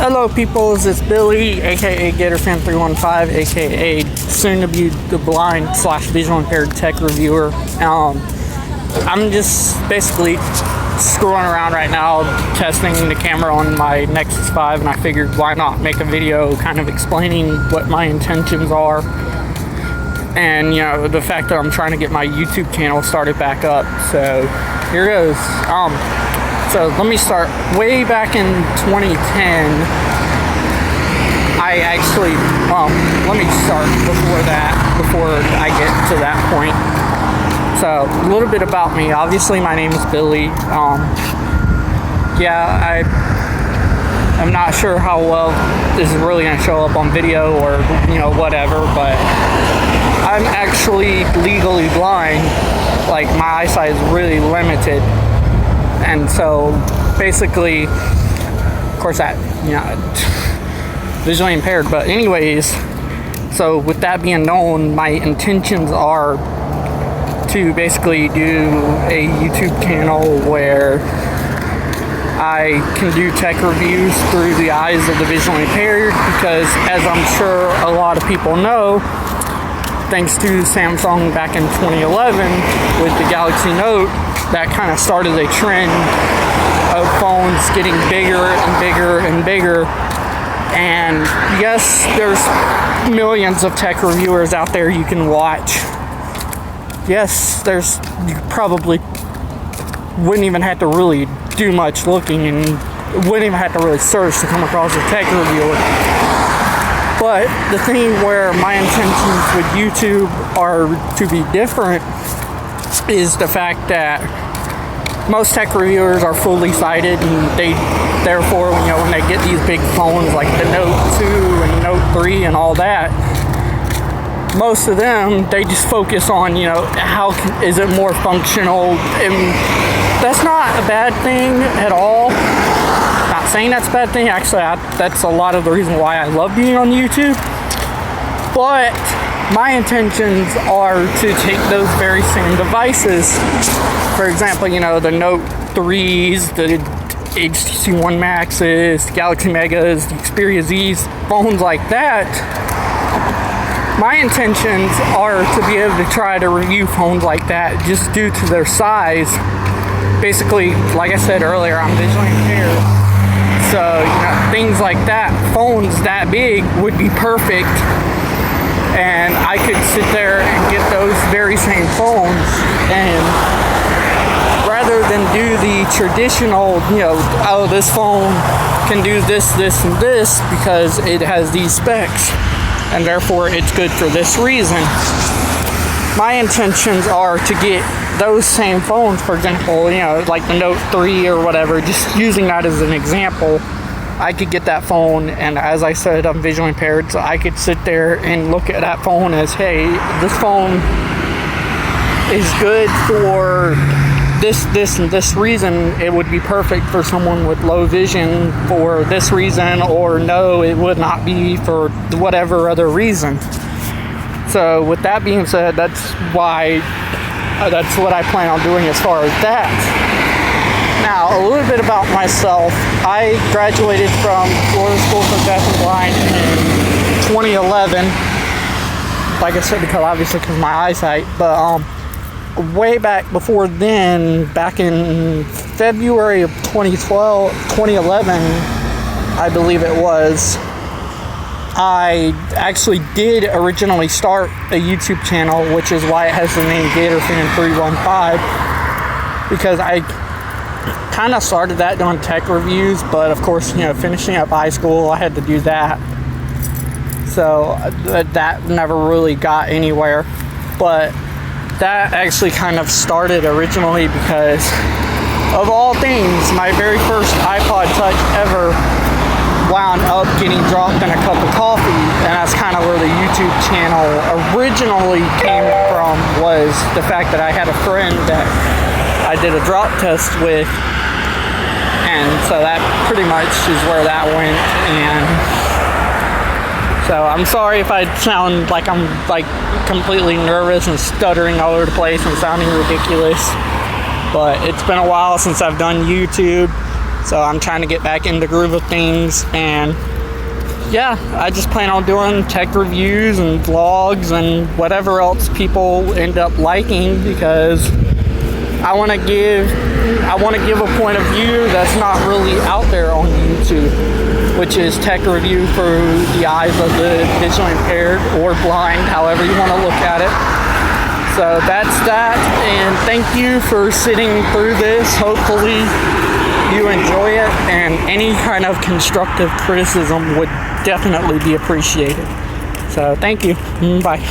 Hello peoples, it's Billy, aka GatorFan315, aka soon to be the blind / visual impaired tech reviewer. I'm just basically scrolling around right now testing the camera on my Nexus 5, and I figured why not make a video kind of explaining what my intentions are and the fact that I'm trying to get my YouTube channel started back up. So here goes. So let me start. Way back in 2010, I actually, let me start before I get to that point. So a little bit about me. Obviously my name is Billy. I'm not sure how well this is really going to show up on video or whatever, but I'm actually legally blind. Like, my eyesight is really limited. And so basically, of course, that visually impaired, but anyways, so with that being known, my intentions are to basically do a YouTube channel where I can do tech reviews through the eyes of the visually impaired, because as I'm sure a lot of people know, thanks to Samsung back in 2011 with the Galaxy Note, that kind of started a trend of phones getting bigger and bigger and bigger. And yes, there's millions of tech reviewers out there you can watch. Yes, you probably wouldn't even have to really do much looking and wouldn't even have to really search to come across a tech reviewer. But the thing where my intentions with YouTube are to be different is the fact that most tech reviewers are fully sighted, and they therefore when they get these big phones like the Note 2 and Note 3 and all that, most of them, they just focus on how is it more functional. And that's not a bad thing at all. Not saying that's a bad thing. Actually, that's a lot of the reason why I love being on YouTube. But my intentions are to take those very same devices, for example, the Note 3s, the HTC One Maxes, the Galaxy Megas, the Xperia Zs, phones like that. My intentions are to be able to try to review phones like that just due to their size. Basically, like I said earlier, I'm visually impaired. So, things like that, phones that big would be perfect. And I could sit there and get those very same phones, and rather than do the traditional, this phone can do this, this, and this because it has these specs, and therefore it's good for this reason. My intentions are to get those same phones, for example, like the Note 3 or whatever, just using that as an example. I could get that phone, and as I said, I'm visually impaired, so I could sit there and look at that phone as, hey, this phone is good for this, and this reason. It would be perfect for someone with low vision for this reason, or no, it would not be for whatever other reason. So with that being said, that's what I plan on doing as far as that. Now, a little bit about myself. I graduated from Florida School for Deaf and Blind in 2011. Like I said, because my eyesight. But way back before then, back in February of 2011, I believe it was, I actually did originally start a YouTube channel, which is why it has the name GatorFan315, because I kind of started that doing tech reviews, but of course, finishing up high school, I had to do that. So that never really got anywhere. But that actually kind of started originally because, of all things, my very first iPod Touch ever wound up getting dropped in a cup of coffee, and that's kind of where the YouTube channel originally came from, was the fact that I had a friend that I did a drop test with, and so that pretty much is where that went. And so I'm sorry if I sound like I'm completely nervous and stuttering all over the place and sounding ridiculous, but it's been a while since I've done YouTube. So I'm trying to get back in the groove of things, and yeah, I just plan on doing tech reviews and vlogs and whatever else people end up liking, because I want to give a point of view that's not really out there on YouTube, which is tech review through the eyes of the visually impaired or blind, however you want to look at it. So that's that, and thank you for sitting through this. Hopefully you enjoy it, and any kind of constructive criticism would definitely be appreciated. So thank you. Bye.